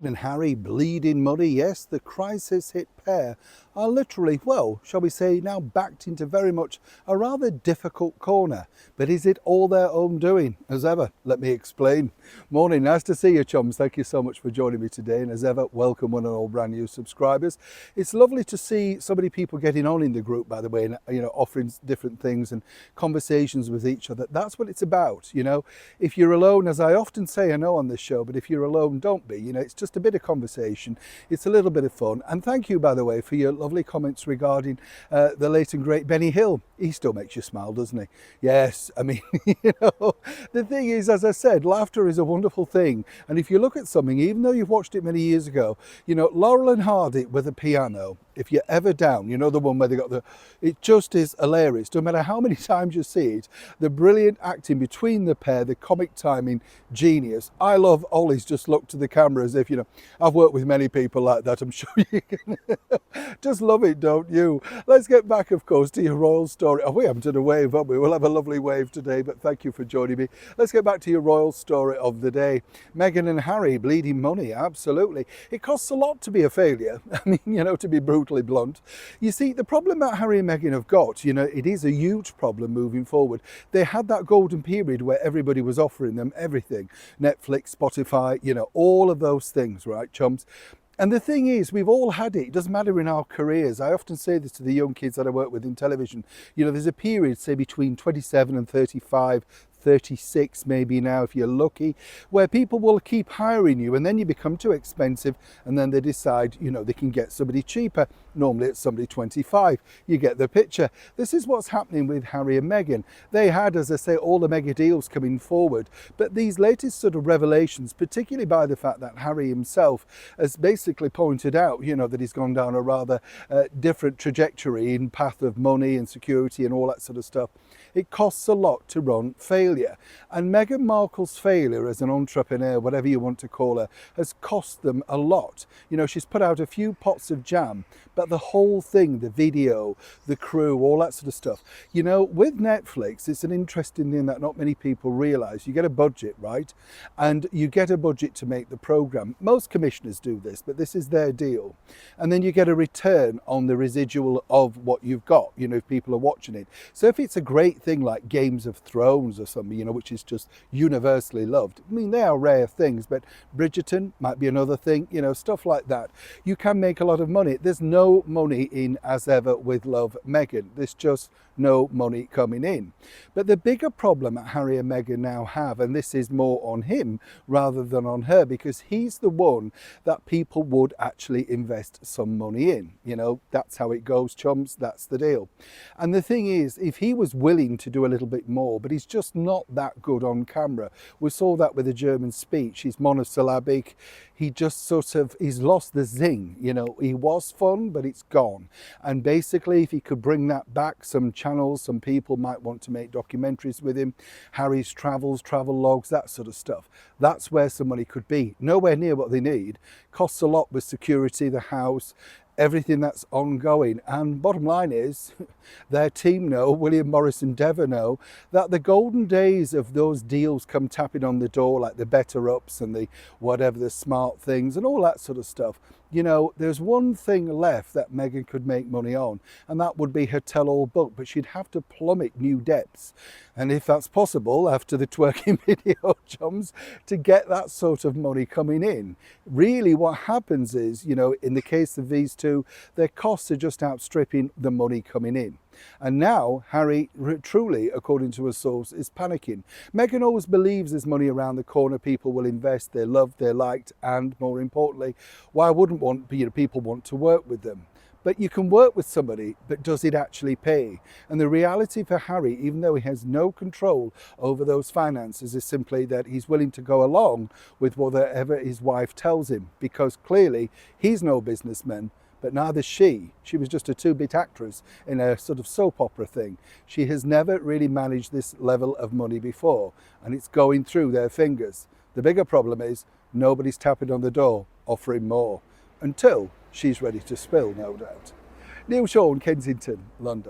And Harry bleeding money, yes, the crisis-hit pair are literally, well, shall we say, now backed into very much a rather difficult corner. But is it all their own doing? As ever, let me explain. Morning, nice to see you, chums. Thank you so much for joining me today. And as ever, welcome one and all brand new subscribers. It's lovely to see so many people getting on in the group, by the way, and offering different things and conversations with each other. That's what it's about. If you're alone, as I often say, I know on this show, but if you're alone, don't be. It's just a bit of conversation. It's a little bit of fun. And thank you, by the way, for your lovely comments regarding the late and great Benny Hill. He still makes you smile, doesn't he? Yes, I mean, the thing is, as I said, laughter is a wonderful thing. And if you look at something, even though you've watched it many years ago, Laurel and Hardy with a piano, if you're ever down, the one where they got it just is hilarious. No matter how many times you see it, the brilliant acting between the pair, the comic timing, genius. I love Ollie's just look to the camera as if, I've worked with many people like that. I'm sure you can just love it, don't you? Let's get back, of course, to your royal story. Oh, we haven't done a wave, have we? We'll have a lovely wave today, but thank you for joining me. Let's get back to your royal story of the day. Meghan and Harry bleeding money, absolutely. It costs a lot to be a failure. I mean, to be brutally blunt. You see, the problem that Harry and Meghan have got, it is a huge problem moving forward. They had that golden period where everybody was offering them everything. Netflix, Spotify, all of those things, right, chums? And the thing is, we've all had it. It doesn't matter in our careers. I often say this to the young kids that I work with in television. There's a period, say, between 27 and 35, 36 maybe now if you're lucky, where people will keep hiring you and then you become too expensive and then they decide they can get somebody cheaper. Normally it's somebody 25. You get the picture. This is what's happening with Harry and Meghan. They had, as I say, all the mega deals coming forward, but these latest sort of revelations, particularly by the fact that Harry himself has basically pointed out that he's gone down a rather different trajectory in path of money and security and all that sort of stuff. It costs a lot to run failure. And Meghan Markle's failure as an entrepreneur, whatever you want to call her, has cost them a lot. She's put out a few pots of jam, but the whole thing, the video, the crew, all that sort of stuff. With Netflix, it's an interesting thing that not many people realize. You get a budget, right? And you get a budget to make the program. Most commissioners do this, but this is their deal. And then you get a return on the residual of what you've got, if people are watching it. So if it's a great thing like Games of Thrones or something, which is just universally loved. I mean, they are rare things, but Bridgerton might be another thing, stuff like that. You can make a lot of money. There's no money in As Ever with Love, Meghan. There's just no money coming in. But the bigger problem that Harry and Meghan now have, and this is more on him rather than on her, because he's the one that people would actually invest some money in. That's how it goes, chums. That's the deal. And the thing is, if he was willing to do a little bit more, but he's just not that good on camera. We saw that with the German speech. He's monosyllabic. He just he's lost the zing. He was fun, but it's gone. And basically, if he could bring that back, some channels, some people might want to make documentaries with him, Harry's travels, travel logs, that sort of stuff. That's where some money could be. Nowhere near what they need. Costs a lot with security, the house, everything that's ongoing. And bottom line is, their team know, William Morris and Dever know, that the golden days of those deals come tapping on the door, like the better ups and the whatever, the smart things and all that sort of stuff. There's one thing left that Meghan could make money on, and that would be her tell-all book, but she'd have to plummet new depths. And if that's possible, after the twerking video, chums, to get that sort of money coming in. Really what happens is, in the case of these two, their costs are just outstripping the money coming in. And now Harry, truly, according to a source, is panicking. Meghan always believes there's money around the corner. People will invest, they're loved, they're liked, and more importantly, why wouldn't people want to work with them? But you can work with somebody, but does it actually pay? And the reality for Harry, even though he has no control over those finances, is simply that he's willing to go along with whatever his wife tells him, because clearly he's no businessman. But neither she. She was just a two-bit actress in a sort of soap opera thing. She has never really managed this level of money before, and it's going through their fingers. The bigger problem is nobody's tapping on the door offering more, until she's ready to spill, no doubt. Neil Shaw, Kensington, London.